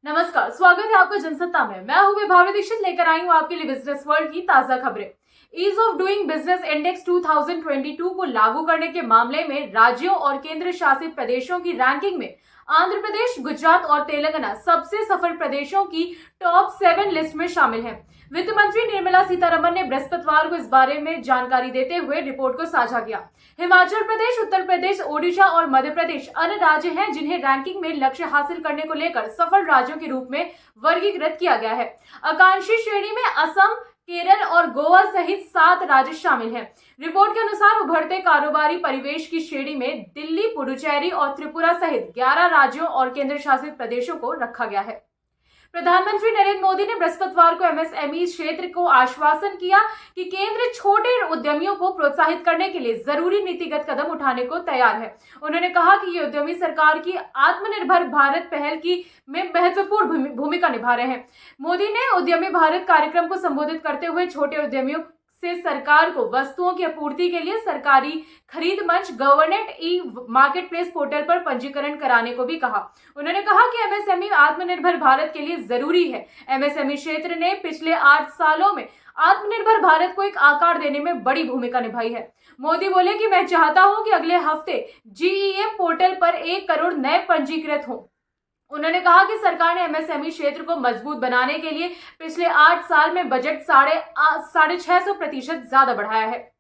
नमस्कार, स्वागत है आपका जनसत्ता में। मैं हूं विभावरी दीक्षित, लेकर आई हूं आपके लिए बिजनेस वर्ल्ड की ताजा खबरें। Ease of doing business index 2022 को लागू करने के मामले में राज्यों और केंद्र शासित प्रदेशों की रैंकिंग में आंध्र प्रदेश, गुजरात और तेलंगाना सबसे सफल प्रदेशों की टॉप 7 लिस्ट में शामिल हैं। वित्त मंत्री निर्मला सीतारमण ने बृहस्पतिवार को इस बारे में जानकारी देते हुए रिपोर्ट को साझा किया। हिमाचल प्रदेश, उत्तर प्रदेश, ओडिशा और मध्य प्रदेश अन्य राज्य हैं जिन्हें रैंकिंग में लक्ष्य हासिल करने को लेकर सफल राज्यों के रूप में वर्गीकृत किया गया है। आकांक्षी श्रेणी में असम, केरल और गोवा सहित 7 राज्य शामिल हैं। रिपोर्ट के अनुसार उभरते कारोबारी परिवेश की श्रेणी में दिल्ली, पुडुचेरी और त्रिपुरा सहित 11 राज्यों और केंद्र शासित प्रदेशों को रखा गया है। प्रधानमंत्री नरेंद्र मोदी ने बृहस्पतिवार को एमएसएमई क्षेत्र को आश्वासन किया कि केंद्र छोटे उद्यमियों को प्रोत्साहित करने के लिए जरूरी नीतिगत कदम उठाने को तैयार है। उन्होंने कहा कि ये उद्यमी सरकार की आत्मनिर्भर भारत पहल की में महत्वपूर्ण भूमिका निभा रहे हैं। मोदी ने उद्यमी भारत कार्यक्रम को संबोधित करते हुए छोटे उद्यमियों से सरकार को वस्तुओं की आपूर्ति के लिए सरकारी खरीद मंच government e market place portal पर पंजीकरण कराने को भी कहा। उन्होंने कहा कि एमएसएमई आत्मनिर्भर भारत के लिए जरूरी है। एमएसएमई क्षेत्र ने पिछले 8 सालों में आत्मनिर्भर भारत को एक आकार देने में बड़ी भूमिका निभाई है। मोदी बोले कि मैं चाहता हूं कि अगले हफ्ते जीईएम पोर्टल पर 1 करोड़ नए पंजीकृत हों। उन्होंने कहा कि सरकार ने एमएसएमई क्षेत्र को मजबूत बनाने के लिए पिछले 8 साल में बजट 650% ज्यादा बढ़ाया है।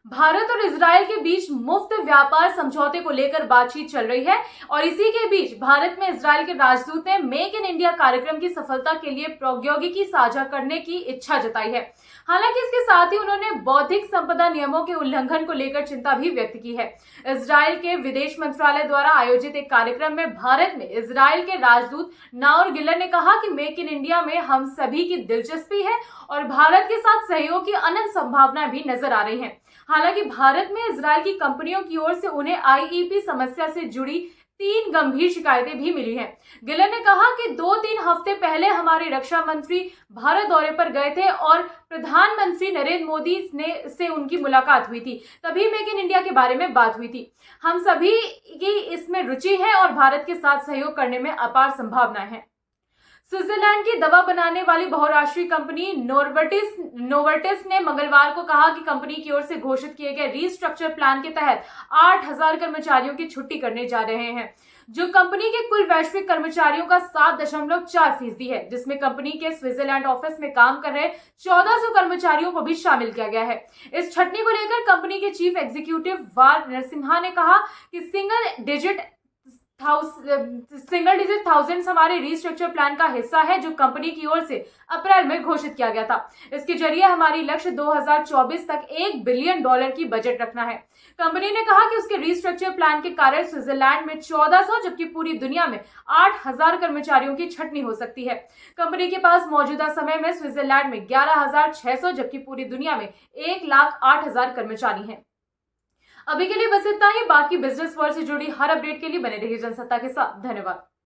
भारत और इजरायल के बीच मुफ्त व्यापार समझौते को लेकर बातचीत चल रही है और इसी के बीच भारत में इजरायल के राजदूत ने मेक इन इंडिया कार्यक्रम की सफलता के लिए प्रौद्योगिकी साझा करने की इच्छा जताई है। हालांकि इसके साथ ही उन्होंने बौद्धिक संपदा नियमों के उल्लंघन को लेकर चिंता भी व्यक्त की है। इजरायल के विदेश मंत्रालय द्वारा आयोजित एक कार्यक्रम में भारत में इजरायल के राजदूत नाओर गिलर ने कहा कि मेक इन इंडिया में हम सभी की दिलचस्पी है और भारत के साथ सहयोग की अनंत संभावनाएं भी नजर आ रही हैं। हालांकि भारत में इजरायल की कंपनियों की ओर से उन्हें आईईपी समस्या से जुड़ी 3 गंभीर शिकायतें भी मिली हैं। गिलर ने कहा कि 2-3 हफ्ते पहले हमारे रक्षा मंत्री भारत दौरे पर गए थे और प्रधानमंत्री नरेंद्र मोदी से उनकी मुलाकात हुई थी। तभी मेक इन इंडिया के बारे में बात हुई थी। हम सभी की इसमें रुचि है और भारत के साथ सहयोग करने में अपार संभावनाएं हैं। स्विट्जरलैंड की दवा बनाने वाली बहुराष्ट्रीय कंपनी नोवर्टिस ने मंगलवार को कहा कि कंपनी की ओर से घोषित किए गए रीस्ट्रक्चर प्लान के तहत 8000 कर्मचारियों की छुट्टी करने जा रहे हैं, जो कंपनी के कुल वैश्विक कर्मचारियों का 7.4% है, जिसमें कंपनी के स्विट्जरलैंड ऑफिस में काम कर रहे 1400 कर्मचारियों को भी शामिल किया गया है। इस छटनी को लेकर कंपनी के चीफ एग्जीक्यूटिव वार नरसिम्हा ने कहा कि सिंगल डिजिट थाउजेंड्स हमारे रीस्ट्रक्चर प्लान का हिस्सा है, जो कंपनी की ओर से अप्रैल में घोषित किया गया था। इसके जरिए हमारी लक्ष्य 2024 तक $1 बिलियन की बजट रखना है। कंपनी ने कहा कि उसके रीस्ट्रक्चर प्लान के कारण स्विट्जरलैंड में 1400 जबकि पूरी दुनिया में 8000 कर्मचारियों की छटनी हो सकती है। कंपनी के पास मौजूदा समय में स्विट्जरलैंड में 11600 जबकि पूरी दुनिया में 1,08,000 कर्मचारी हैं। अभी के लिए बस इतना ही। बाकी बिजनेस वर्ल्ड से जुड़ी हर अपडेट के लिए बने रहिए जनसत्ता के साथ। धन्यवाद।